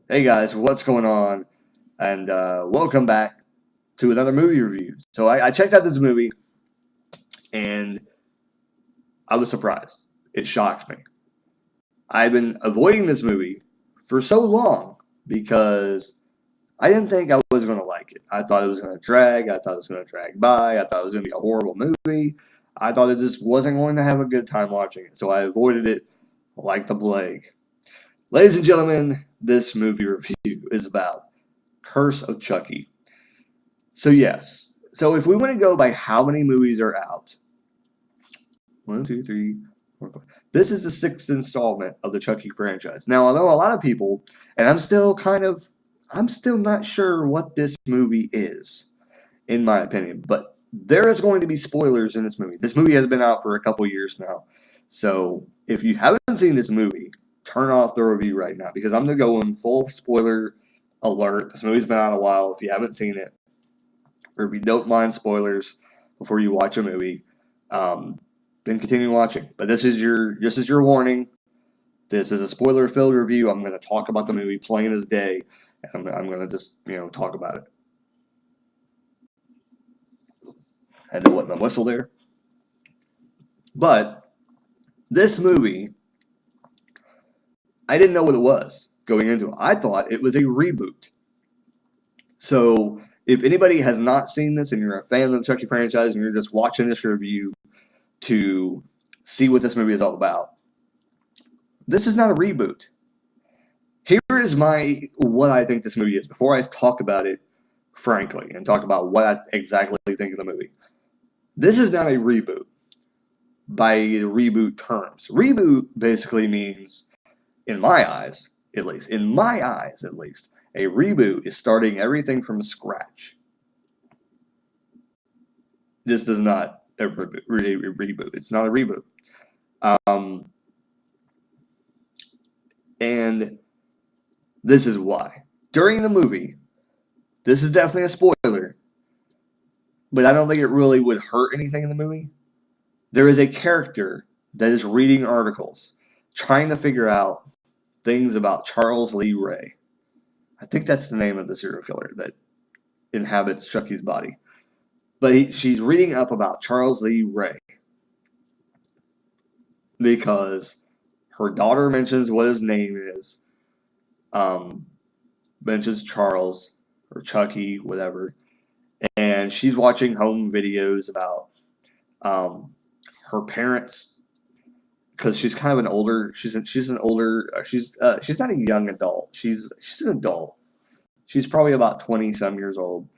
Hey guys, what's going on? And welcome back to another movie review. So I checked out this movie and I was surprised. It shocked me. I've been avoiding this movie for so long because I didn't think I was going to like it. I thought it was going to drag. I thought it was going to drag by. I thought it was going to be a horrible movie. I thought it just wasn't going to have a good time watching it. So I avoided it like the plague. Ladies and gentlemen, this movie review is about Curse of Chucky. So yes. So if we want to go by how many movies are out, one, two, three, four, five. This is the sixth installment of the Chucky franchise. Now, I know a lot of people, and I'm still not sure what this movie is, in my opinion. But there is going to be spoilers in this movie. This movie has been out for a couple years now. So if you haven't seen this movie, turn off the review right now because I'm going to go in full spoiler alert. This movie's been out a while. If you haven't seen it, or if you don't mind spoilers before you watch a movie, then continue watching. But this is your warning. This is a spoiler-filled review. I'm going to talk about the movie plain as day, and I'm going to just talk about it. I had to wet my whistle there. But this movie, I didn't know what it was going into it. I thought it was a reboot. So if anybody has not seen this and you're a fan of the Chucky franchise and you're just watching this review to see what this movie is all about, this is not a reboot. Here is what I think this movie is before I talk about it frankly and talk about what I exactly think of the movie. This is not a reboot by the reboot terms. Reboot basically means, in my eyes at least, a reboot is starting everything from scratch. This is not a reboot. It's not a reboot. And this is why. During the movie, this is definitely a spoiler, but I don't think it really would hurt anything in the movie. There is a character that is reading articles, trying to figure out things about Charles Lee Ray. I think that's the name of the serial killer that inhabits Chucky's body. But she's reading up about Charles Lee Ray because her daughter mentions what his name is, mentions Charles or Chucky, whatever, and she's watching home videos about her parents because she's kind of an older. She's not a young adult. She's an adult. She's probably about 20 some years old,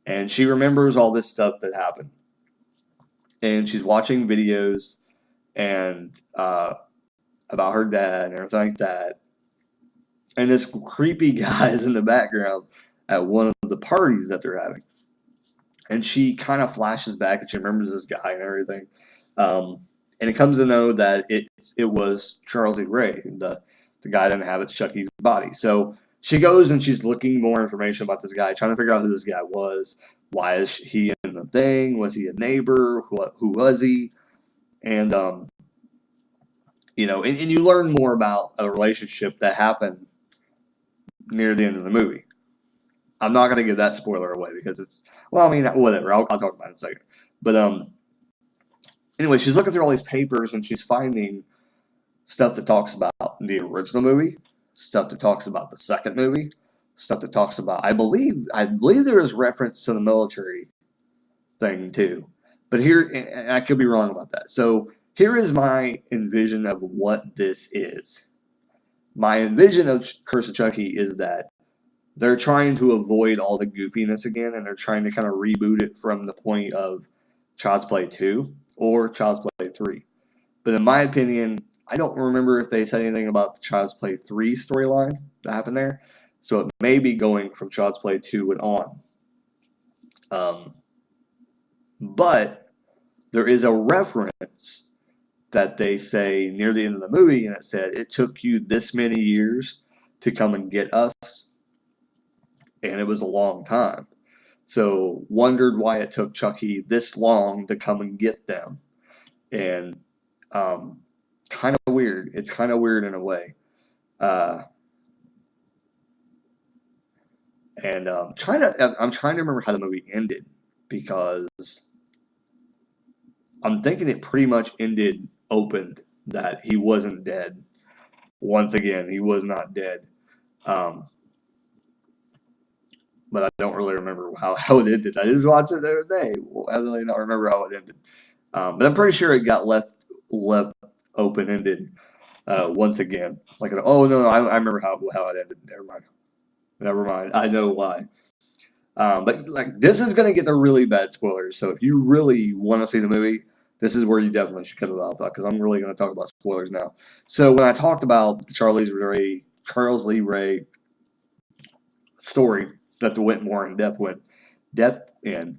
and she remembers all this stuff that happened. And she's watching videos and about her dad and everything like that. And this creepy guy is in the background at one of the parties that they're having. And she kind of flashes back and she remembers this guy and everything. And it comes to know that it was Charles E. Ray, the guy that inhabits Chucky's body. So she goes and she's looking more information about this guy, trying to figure out who this guy was. Why is he in the thing? Was he a neighbor? Who was he? And and you learn more about a relationship that happened near the end of the movie. I'm not going to give that spoiler away because whatever. I'll talk about it in a second. But anyway, she's looking through all these papers and she's finding stuff that talks about the original movie, stuff that talks about the second movie, stuff that talks about I believe there is reference to the military thing too. But here, and I could be wrong about that. So here is my envision of what this is. My envision of Curse of Chucky is that they're trying to avoid all the goofiness again, and they're trying to kind of reboot it from the point of Child's Play 2 or Child's Play 3. But in my opinion, I don't remember if they said anything about the Child's Play 3 storyline that happened there. So it may be going from Child's Play 2 and on. But there is a reference that they say near the end of the movie, and it said, it took you this many years to come and get us, and it was a long time. So wondered why it took Chucky this long to come and get them. And kind of weird. It's kind of weird in a way. And I'm trying to remember how the movie ended, because I'm thinking it pretty much opened that he wasn't dead. Once again, he was not dead. Um, but I don't really remember how it ended. I just watched it the other day. I really don't remember how it ended. But I'm pretty sure it got left open ended once again. Like, oh no, I remember how it ended. Never mind. I know why. But like, this is gonna get the really bad spoilers. So if you really want to see the movie, this is where you definitely should cut it off, because I'm really gonna talk about spoilers now. So when I talked about the Charles Lee Ray story that the Whitmore and death in,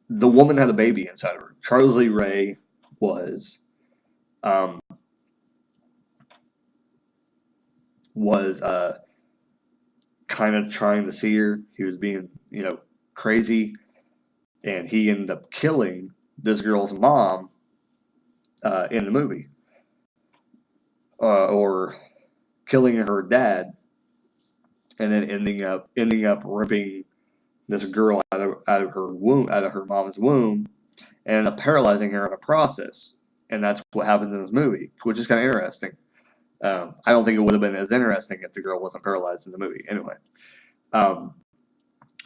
the woman had a baby inside of her. Charles Lee Ray was um, was kind of trying to see her. He was being, crazy, and he ended up killing this girl's mom in the movie, or killing her dad, and then ending up ripping this girl out of her womb, out of her mom's womb, and paralyzing her in the process. And that's what happens in this movie, which is kind of interesting. I don't think it would have been as interesting if the girl wasn't paralyzed in the movie. Anyway, um,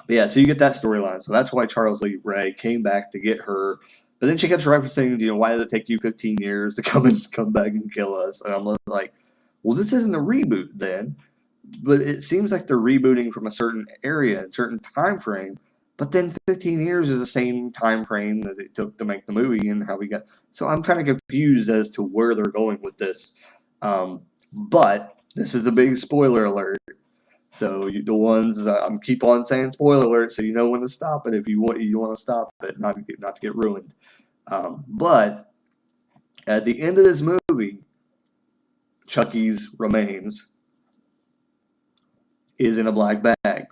yeah, so you get that storyline. So that's why Charles Lee Ray came back to get her. But then she kept referencing, why did it take you 15 years to come back and kill us? And I'm like, well, this isn't a reboot then. But it seems like they're rebooting from a certain area, a certain time frame. But then 15 years is the same time frame that it took to make the movie, and how we got. So I'm kind of confused as to where they're going with this. But this is a big spoiler alert. So the ones I'm keep on saying spoiler alert, so you know when to stop it if you want to stop it, not to get ruined. But at the end of this movie, Chucky's remains is in a black bag,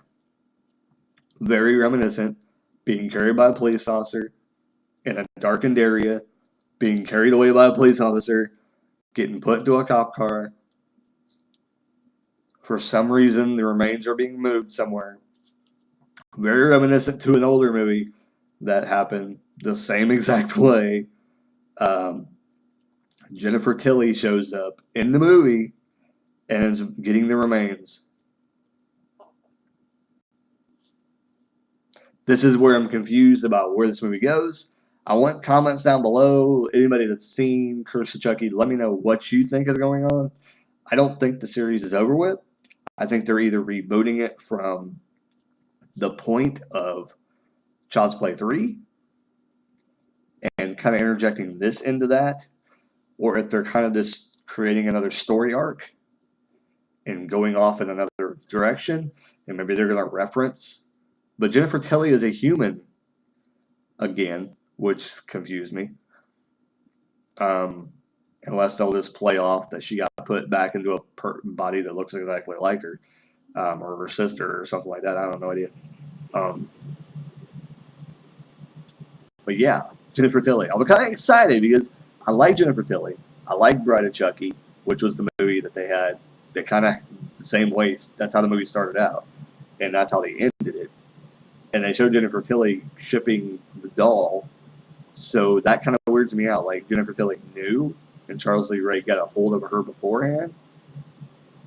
very reminiscent, being carried by a police officer in a darkened area, being carried away by a police officer, getting put into a cop car. For some reason, the remains are being moved somewhere. Very reminiscent to an older movie that happened the same exact way. Um, Jennifer Tilly shows up in the movie and is getting the remains. This is where I'm confused about where this movie goes. I want comments down below. Anybody that's seen Curse of Chucky, let me know what you think is going on. I don't think the series is over with. I think they're either rebooting it from the point of Child's Play 3 and kind of interjecting this into that, or if they're kind of just creating another story arc and going off in another direction, and maybe they're going to reference. But Jennifer Tilly is a human again, which confused me. Unless they'll just play off that she got put back into a body that looks exactly like her, or her sister, or something like that. I don't know idea. But yeah, Jennifer Tilly. I'm kind of excited because I like Jennifer Tilly. I like Bride of Chucky, which was the movie that they had. That kind of the same way. That's how the movie started out, and that's how they ended it. And they showed Jennifer Tilly shipping the doll, so that kind of weirds me out. Like, Jennifer Tilly knew, and Charles Lee Ray got a hold of her beforehand,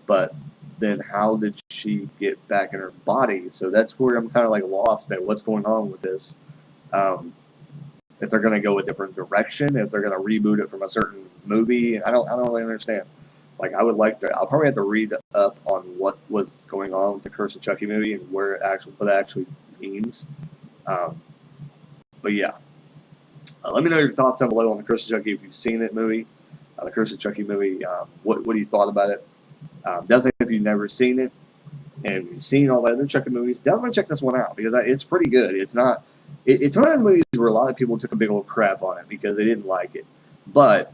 but then how did she get back in her body? So that's where I'm kind of like lost at what's going on with this. If they're going to go a different direction, if they're going to reboot it from a certain movie, I don't really understand. Like, I would like to. I'll probably have to read up on what was going on with the Curse of Chucky movie and what it actually means. But yeah, let me know your thoughts down below on the Curse of Chucky if you've seen that movie, the Curse of Chucky movie. What do you thought about it? Definitely, if you've never seen it and you've seen all the other Chucky movies, definitely check this one out because it's pretty good. It's not. It's one of those movies where a lot of people took a big old crap on it because they didn't like it, but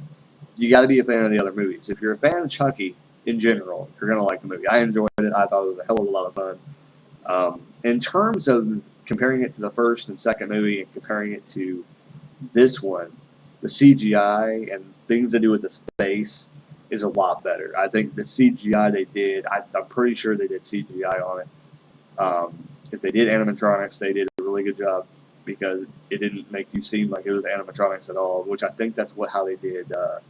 you got to be a fan of the other movies. If you're a fan of Chucky in general, you're gonna like the movie. I enjoyed it. I thought it was a hell of a lot of fun. In terms of comparing it to the first and second movie and comparing it to this one, the CGI and things to do with his face is a lot better. I think the CGI they did, I'm pretty sure they did CGI on it. If they did animatronics, they did a really good job because it didn't make you seem like it was animatronics at all, which I think that's how they did the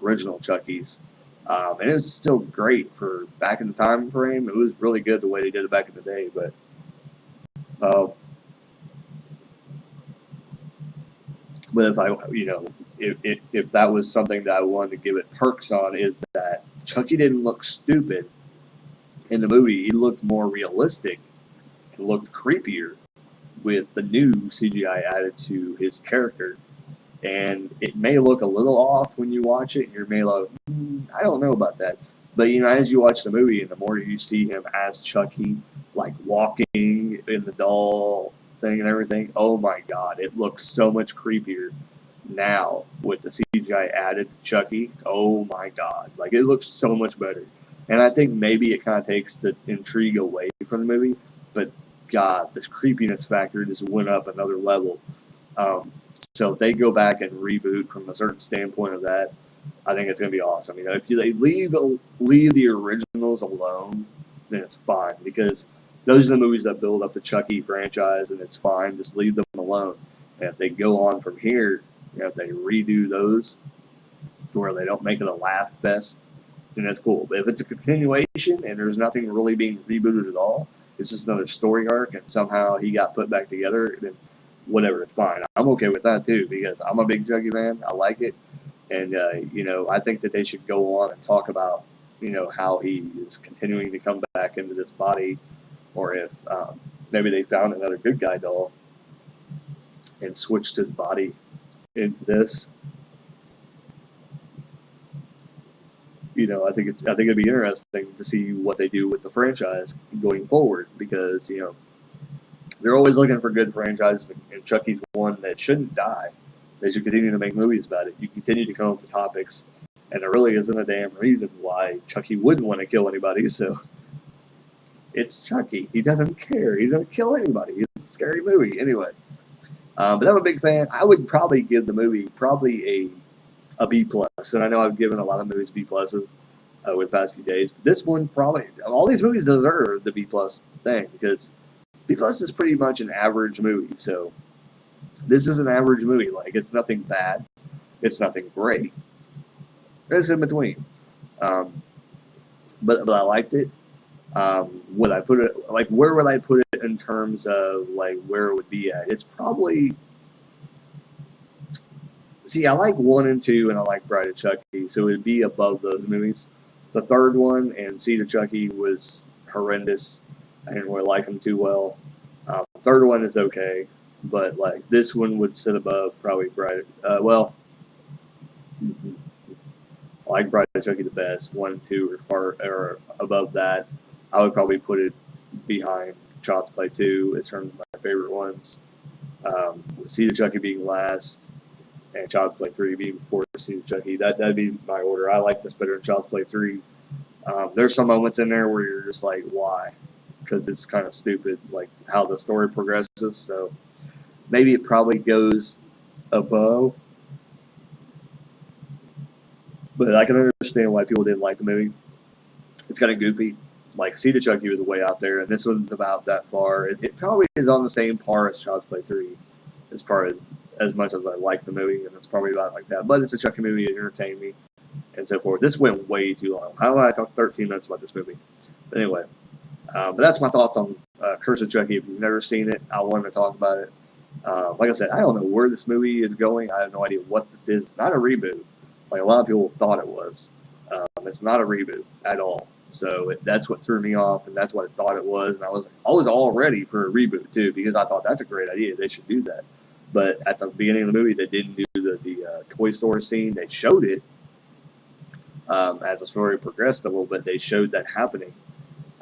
original Chucky's. And it was still great for back in the time frame. It was really good the way they did it back in the day. Uh, but if I, if that was something that I wanted to give it perks on, is that Chucky didn't look stupid in the movie. He looked more realistic. It looked creepier with the new CGI added to his character. And it may look a little off when you watch it, and you may like, I don't know about that. But as you watch the movie, and the more you see him as Chucky, like walking in the doll thing and everything, oh my God, it looks so much creepier now with the CGI added to Chucky. Oh my God, like it looks so much better. And I think maybe it kind of takes the intrigue away from the movie, but God, this creepiness factor just went up another level. Um, so if they go back and reboot from a certain standpoint of that, I think it's going to be awesome. If they leave the originals alone, then it's fine because those are the movies that build up the Chucky franchise, and it's fine. Just leave them alone. And if they go on from here, if they redo those to where they don't make it a laugh fest, then that's cool. But if it's a continuation and there's nothing really being rebooted at all, it's just another story arc, and somehow he got put back together, then whatever, it's fine. I'm okay with that too because I'm a big Chucky fan. I like it, and I think that they should go on and talk about how he is continuing to come back into this body, or if maybe they found another good guy doll and switched his body into this. I think it'd be interesting to see what they do with the franchise going forward because they're always looking for good franchises, and Chucky's one that shouldn't die. They should continue to make movies about it. You continue to come up with topics, and there really isn't a damn reason why Chucky wouldn't want to kill anybody. So it's Chucky. He doesn't care. He's going to kill anybody. It's a scary movie anyway. But I'm a big fan. I would probably give the movie a B plus, and I know I've given a lot of movies B pluses with the past few days, but this one probably all these movies deserve the B plus thing because B plus is pretty much an average movie. So this is an average movie. Like it's nothing bad, it's nothing great. It's in between. But I liked it. Would I put it like where would I put it in terms of like where it would be at? It's probably. See, I like 1 and 2, and I like Bride of Chucky, so it would be above those movies. The third one and Seed of Chucky was horrendous. I didn't really like them too well. Third one is okay, but like this one would sit above probably Bride. I like Bride of Chucky the best. 1 and 2 are above that. I would probably put it behind Child's Play 2 as terms of my favorite ones. With Seed of Chucky being last. And Child's Play 3 being before Seed of Chucky. That'd be my order. I like this better than Child's Play 3. There's some moments in there where you're just like, why? Because it's kind of stupid, like how the story progresses. So maybe it probably goes above. But I can understand why people didn't like the movie. It's kind of goofy. Like Seed of Chucky was way out there, and this one's about that far. It probably is on the same par as Child's Play 3. As far as much as I like the movie, and it's probably about like that. But it's a Chucky movie, it entertained me, and so forth. This went way too long. How about I talk 13 minutes about this movie? But anyway, but that's my thoughts on Curse of Chucky. If you've never seen it, I wanted to talk about it. Like I said, I don't know where this movie is going. I have no idea what this is. It's not a reboot, like a lot of people thought it was. It's not a reboot at all. So that's what threw me off, and that's what I thought it was. And I was all ready for a reboot too because I thought that's a great idea. They should do that. But at the beginning of the movie, they didn't do the toy store scene. They showed it as the story progressed a little bit. They showed that happening,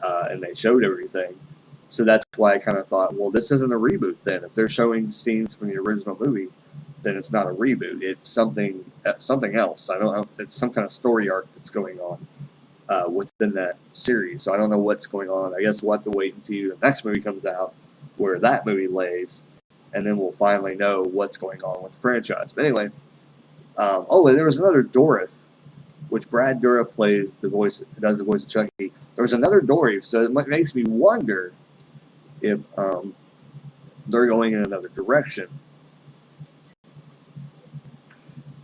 and they showed everything. So that's why I kind of thought, well, this isn't a reboot then. If they're showing scenes from the original movie, then it's not a reboot. It's something else. I don't know. It's some kind of story arc that's going on within that series. So I don't know what's going on. I guess we'll have to wait and see the next movie comes out where that movie lays. And then we'll finally know what's going on with the franchise. But anyway, and there was another Dorothy, which Brad Dourif does the voice of Chucky. There was another Dorothy, so it makes me wonder if they're going in another direction.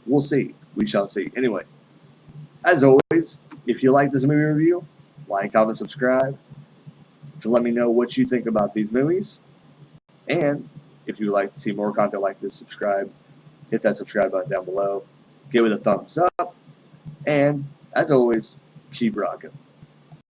We'll see. We shall see. Anyway, as always, if you like this movie review, like, comment, subscribe to let me know what you think about these movies. And if you would like to see more content like this, subscribe. Hit that subscribe button down below. Give it a thumbs up. And as always, keep rocking.